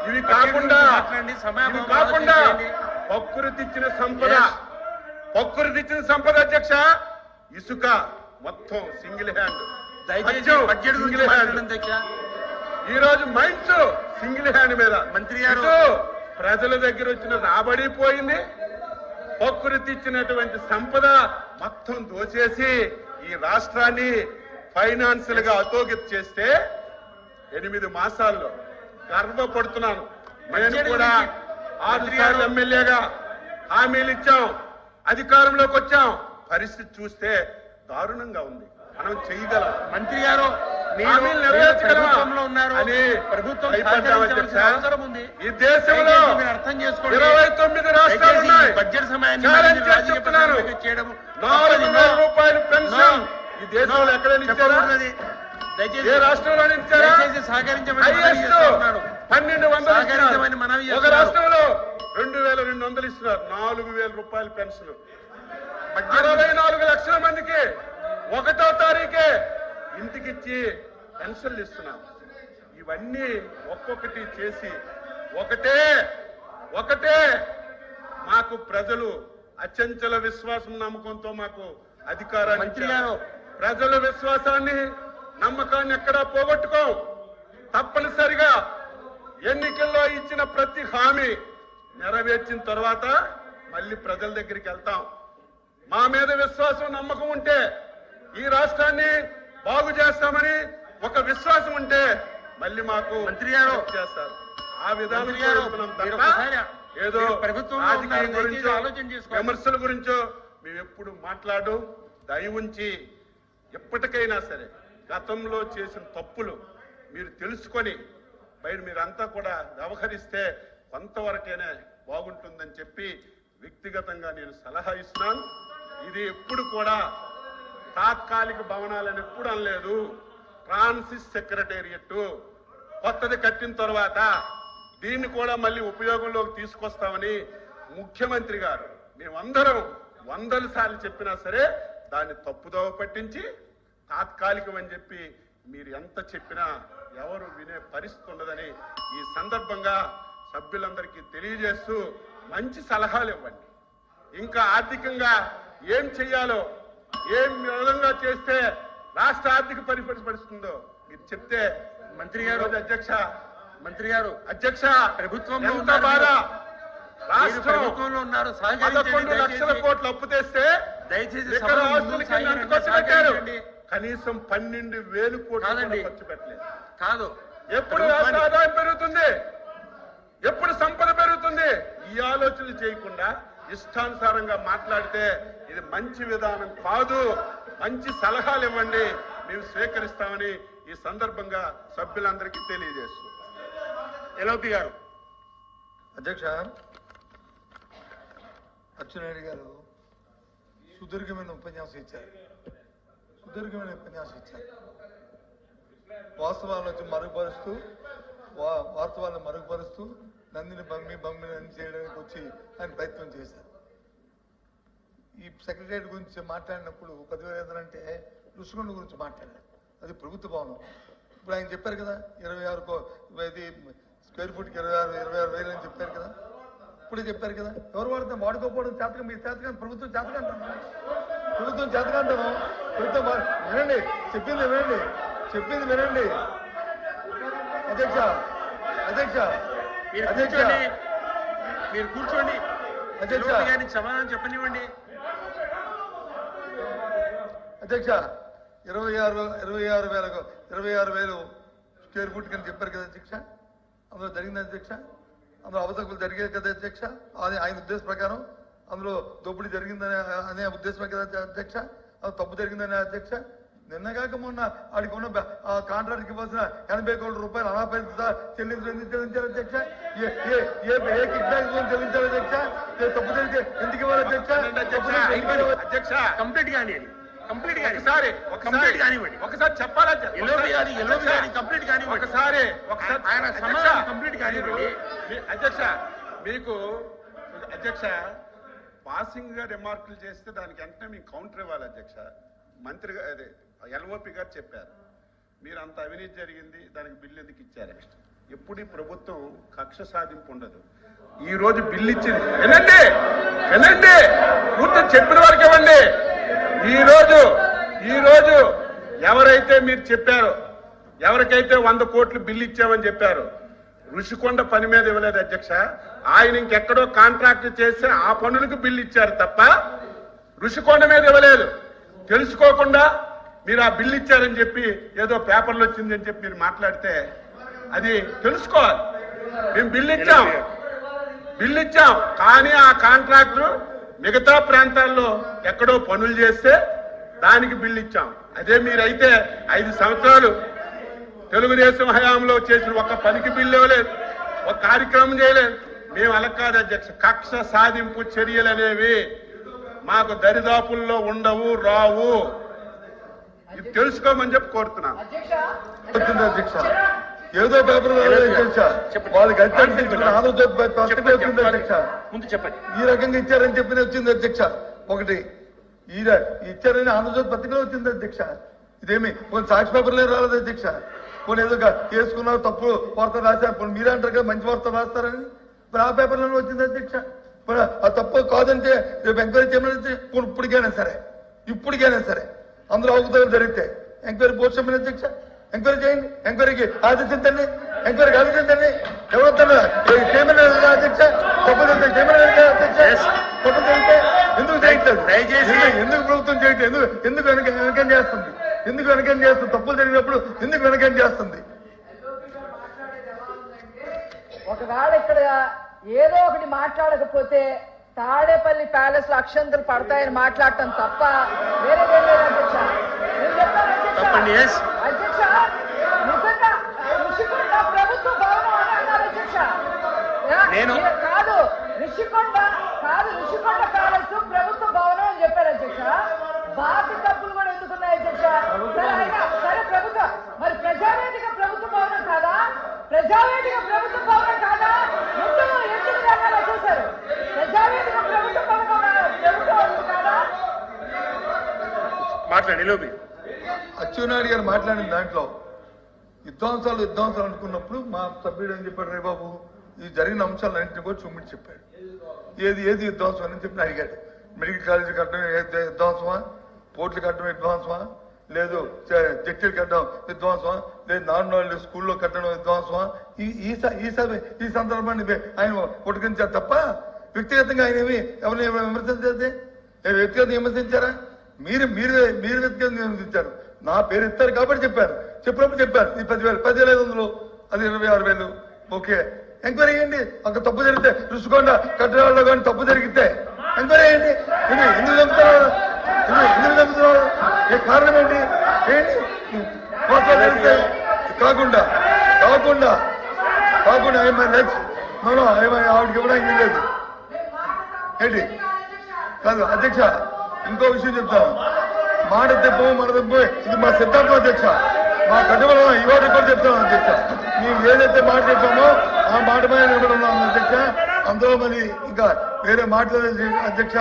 ఇవి కాకుండా ప్రకృతిచ్చిన సంపద అధ్యక్ష ఇసుక మొత్తం సింగిల్ హ్యాండ్. ఈ రోజు మైన్స్ సింగిల్ హ్యాండ్ మీద మంత్రి గారు ప్రజల దగ్గర వచ్చిన రాబడి పోయింది. ప్రకృతి ఇచ్చినటువంటి సంపద మొత్తం దోచేసి ఈ రాష్ట్రాన్ని ఫైనాన్షియల్ గా అధోగతి చేస్తే 8 మాసాల్లో గర్వపడుతున్నాను. నేను కూడా 6 సార్లు ఎమ్మెల్యేగా హామీలు ఇచ్చాం, అధికారంలోకి వచ్చాం. పరిస్థితి చూస్తే దారుణంగా ఉంది. మనం చేయగలం మంత్రి గారు, హామీలు నెరవేర్చగలమా అని ప్రభుత్వం అవసరం ఉంది. ఈ దేశంలో 29 రాష్ట్రాలు ఉన్నాయి. బడ్జెట్ సమయాన్ని చెప్తున్నారు 4,000 రూపాయలు పెన్షన్ ఈ దేశంలో ఎక్కడైనా ఇచ్చారా? ఏ రాష్ట్రంలో ఇచ్చారా? హైయెస్ట్ 1,200. ఒక రాష్ట్రంలో 2,200 ఇస్తున్నారు. 4,000 రూపాయలు పెన్షన్ 24 లక్షల మందికి 1వ తారీఖే ఇంటికిచ్చి పెన్షన్లు ఇస్తున్నాం. ఇవన్నీ ఒక్కొక్కటి చేసి ఒకటే మాకు ప్రజలు అచంచల విశ్వాసం నమ్మకంతో మాకు అధికారాన్ని ఇచ్చారు. ప్రజల విశ్వాసాన్ని నమ్మకాన్ని ఎక్కడా పోగొట్టుకోం. తప్పనిసరిగా ఎన్నికల్లో ఇచ్చిన ప్రతి హామీ నెరవేర్చిన తర్వాత మళ్ళీ ప్రజల దగ్గరికి వెళ్తాం. మా మీద విశ్వాసం నమ్మకం ఉంటే ఈ రాష్ట్రాన్ని బాగు చేస్తామని ఒక విశ్వాసం ఉంటే మళ్ళీ మాకు మంత్రి గారు చేస్తారు. ఆ విధానం ఏదో రాజకీయం గురించో విమర్శల గురించో మేము ఎప్పుడు మాట్లాడు. దయ ఉంచి ఎప్పటికైనా సరే గతంలో చేసిన తప్పులు మీరు తెలుసుకొని మీరంతా కూడా వ్యవహరిస్తే కొంతవరకైనా బాగుంటుందని చెప్పి వ్యక్తిగతంగా నేను సలహా ఇస్తున్నాను. ఇది ఎప్పుడు కూడా తాత్కాలిక భవనాలని ఎప్పుడు అనలేదు. ట్రాన్సిట్ సెక్రటేరియట్ కొత్తది కట్టిన తర్వాత దీన్ని కూడా మళ్ళీ ఉపయోగంలోకి తీసుకొస్తామని ముఖ్యమంత్రి గారు మేమందరం 100 సార్లు చెప్పినా సరే దాన్ని తప్పుదోవ పట్టించి తాత్కాలికం అని చెప్పి మీరు ఎంత చెప్పినా ఎవరు వినే పరిస్థితి ఉండదని ఈ సందర్భంగా సభ్యులందరికీ తెలియజేస్తూ మంచి సలహాలు ఇవ్వండి. ఇంకా ఆర్థికంగా ఏం చెయ్యాలో, ఏం విధంగా చేస్తే రాష్ట్ర ఆర్థిక పరిస్థితుందో మీరు చెప్తే మంత్రి గారు అధ్యక్ష ప్రభుత్వంలో ఉన్నారా? ప్రభుత్వంలో ఉన్నారు. 11 లక్షల కోట్లు అప్పు తెస్తే దయచేసి పెట్టారు. కనీసం 12,000 కోట్లు ఖర్చు పెట్టలేదు. కాదు ఎప్పుడు రాష్ట్ర ఆదాయం పెరుగుతుంది, ఎప్పుడు సంపద పెరుగుతుంది, ఈ ఆలోచనలు చేయకుండా ఇష్టానుసారంగా మాట్లాడితే ఇది మంచి విధానం కాదు. మంచి సలహాలు ఇవ్వండి, మేము స్వీకరిస్తామని ఈ సందర్భంగా సభ్యులందరికీ తెలియజేస్తున్నాం. ఎల్ఓపి గారు. అధ్యక్ష, అచ్చెన్నాయుడు గారు సుదీర్ఘమైన ఉపన్యాసం ఇచ్చారు. వాస్తవాలను మరుగుపరుస్తూ నందిని బమ్మి చేయడానికి వచ్చి ఆయన ప్రయత్నం చేశారు. ఈ సెక్రటరియట్ గురించి మాట్లాడినప్పుడు 10,000 అంటే రుషికొండ గురించి మాట్లాడారు. అది ప్రభుత్వ భవనం. ఇప్పుడు ఆయన చెప్పారు కదా 26 స్క్వేర్ ఫుట్కి 26,000 అని చెప్పారు కదా. ఇప్పుడే చెప్పారు కదా. ఎవరు వాడుకోకపోవడం చేతగా మీ చేతగా ప్రభుత్వం చేతకంటాను. ప్రభుత్వం వినండి, చెప్పింది వినండి. అధ్యక్ష మీరు కూర్చోండి. అధ్యక్ష సమాధానం చెప్పనివ్వండి. అధ్యక్ష 26,000 స్క్వేర్ ఫుట్ కింద చెప్పారు కదా అధ్యక్ష. అందులో జరిగింది అధ్యక్ష, అందులో అవతకులు జరిగేది కదా అధ్యక్ష. ఆయన ఉద్దేశం ప్రకారం అందులో దోపిడీ జరిగిందనే ఉద్దేశమే కదా అధ్యక్ష. అది తప్పు జరిగిందనే అధ్యక్ష. నిన్నగాక మొన్న వాడికి ఉన్న కాంట్రాక్ట్కి ఇవ్వాల్సిన 80 కోట్ల రూపాయలు అనాపేక్ష చెల్లించారు అధ్యక్ష. ఏ కిడ్నాప్ చెల్లించారు అధ్యక్ష. తప్పు జరిగితే ఎందుకు ఇవ్వాలి అధ్యక్ష? కంప్లీట్ కానీ ఒకసారి చెప్పాలా? కంప్లీట్ కానీ ఒకసారి ఆయన సమాధానం కంప్లీట్ కానివ్వండి. అధ్యక్ష మీకు అధ్యక్ష పాసింగ్ గా రిమార్కులు చేస్తే దానికి వెంటనే మీకు కౌంటర్ ఇవ్వాలి అధ్యక్ష. మంత్రి అదే ఎల్ఓపి గారు చెప్పారు మీరు అంత అవినీతి జరిగింది, దానికి బిల్లు ఎందుకు ఇచ్చారు? ఎప్పుడు ఈ ప్రభుత్వం కక్ష సాధింపు ఉండదు. ఈ రోజు బిల్లు ఇచ్చింది వినండి, వినండి, పూర్తి చెప్పిన వరకు ఇవ్వండి. ఈ రోజు ఎవరైతే మీరు చెప్పారో, ఎవరికైతే 100 కోట్లు బిల్లు ఇచ్చామని చెప్పారు, ఋషికొండ పని మీద ఇవ్వలేదు అధ్యక్ష. ఆయన ఇంకెక్కడో కాంట్రాక్ట్ చేస్తే ఆ పనులకు బిల్లు ఇచ్చారు తప్ప ఋషికొండ మీద ఇవ్వలేదు. తెలుసుకోకుండా మీరు ఆ బిల్లు ఇచ్చారని చెప్పి ఏదో పేపర్లు వచ్చిందని చెప్పి మీరు మాట్లాడితే అది తెలుసుకోవాలి. మేము బిల్లు ఇచ్చాం కానీ ఆ కాంట్రాక్టర్ మిగతా ప్రాంతాల్లో ఎక్కడో పనులు చేస్తే దానికి బిల్లు ఇచ్చాం. అదే మీరైతే 5 సంవత్సరాలు తెలుగుదేశం హయాంలో చేసిన ఒక్క పనికి బిల్లు ఇవ్వలేదు, ఒక కార్యక్రమం చేయలేదు. మేము అలా కాదు అధ్యక్ష. కక్ష సాధింపు చర్యలు అనేవి మాకు దరిదాపుల్లో ఉండవు, రావు. ఇది తెలుసుకోమని చెప్పి కోరుతున్నాం అధ్యక్ష. ఏదో పేపర్ వాళ్ళకి ఆంధ్రజ్యోతి పత్రిక వచ్చింది అధ్యక్ష. ముందు చెప్పండి. ఈ రకంగా ఇచ్చారని చెప్పి వచ్చింది అధ్యక్ష. ఒకటి ఇచ్చారని ఆంధ్రజ్యోతి పత్రికలో వచ్చింది అధ్యక్ష. ఇదేమి కొన్ని సాక్షి పేపర్లే రాలేదు అధ్యక్ష. కొన్ని ఏదో చేసుకున్నారు, తప్పు వార్త రాశారు. కొన్ని మీరే అంటారు కదా మంచి వార్త రాస్తారని, మరి ఆ పేపర్లలో వచ్చింది అధ్యక్ష. మరి ఆ తప్పు కాదంటే రేపు ఎంక్వైరీ చేయమని ఇప్పటికైనా సరే అందులో అవకతవకలు జరిగితే ఎంక్వైరీ పోస్ట్ చేయమని అధ్యక్ష. ఎంక్వైరీ చేయండి, ఎంక్వైరీకి ఆదేశించండి, ఎంక్వైరీకి ఆదేశించండి. ఎవరు చేయమని అధ్యక్ష. తప్పు జరిగితే తప్పు జరిగితే ఎందుకు చేయట్లేదు? ఎందుకు ప్రభుత్వం చేయట్లేదు? ఎందుకు వెనకం చేస్తుంది? తప్పులు జరిగినప్పుడు ఎందుకు వెనకం చేస్తుంది? ఒకవేళ ఇక్కడ ఏదో ఒకటి మాట్లాడకపోతే తాడేపల్లి ప్యాలెస్ లో అక్షంతలు పడతాయని మాట్లాడటం తప్ప వేరేదేం లేదు అధ్యక్ష. అధ్యక్ష నిజంగా ఋషికొండ ప్రభుత్వ భవనం అని అన్నారు అధ్యక్ష. ఋషికొండ ప్యాలెస్ ప్రభుత్వ భవనం అని చెప్పారు అధ్యక్ష. బాకి తప్పులు కూడా ఎందుకున్నాయి అధ్యక్ష? సరే ప్రభుత్వ మరి ప్రజావేదిక ప్రభుత్వ భవనం కాదా? ఎందుకు రకాలు చూశారు? ప్రజావేదిక ప్రభుత్వ భవనం కాదా? మాట్లాడి అచ్చెన్నాయుడు గారు మాట్లాడిన దాంట్లో విధ్వంసాలు అనుకున్నప్పుడు మా సభ్యుడు ఏం చెప్పాడు, రే బాబు ఈ జరిగిన అంశాలన్నింటినీ కూడా చూమిటి చెప్పాడు. ఏది విధ్వంసం అని చెప్పి అడిగాడు. మెడికల్ కాలేజీ కట్టడం విధ్వంసమా, పోర్టులు కట్టడం విధ్వంసమా, లేదు జడ్జీలు కట్టడం విధ్వంసమా, లేదు నాన్ స్కూల్లో కట్టడం విధ్వంసమా? ఈ సందర్భాన్ని ఆయన పుట్టుకించారు తప్ప వ్యక్తిగతంగా ఆయన ఎవరిని విమర్శించేది? వ్యక్తిగతంగా విమర్శించారా? మీరు వ్యక్తిగతంగా విమర్శించారు. నా పేరు ఇస్తారు కాబట్టి చెప్పినప్పుడు చెప్పారు ఈ 10,500 అది 26,000. ఓకే, ఎంక్వైరీ చేయండి. అక్కడ తప్పు జరిగితే ఋషికొండ కట్టడాల్లో కానీ తప్పు జరిగితే ఎంక్వైరీ చేయండి. ఎందుకు చంపుతున్నారు? కారణం ఏంటి? జరిగితే కాకుండా ఆవిడకి ఇవ్వడానికి లేదు ఏంటి? కాదు అధ్యక్ష, ఇంకో విషయం చెప్తాను. మాట తెప్పము ఇది మా సిద్ధాంతం అధ్యక్ష. మా కట్టుబడి ఇవాళ కూడా చెప్తాను అధ్యక్ష. మేము ఏదైతే మాట చెప్పామో ఆ మాట మీద నిలబడి ఉన్నాము అధ్యక్ష. అందులో మరి ఇంకా వేరే మాట్లాడలేదు అధ్యక్ష.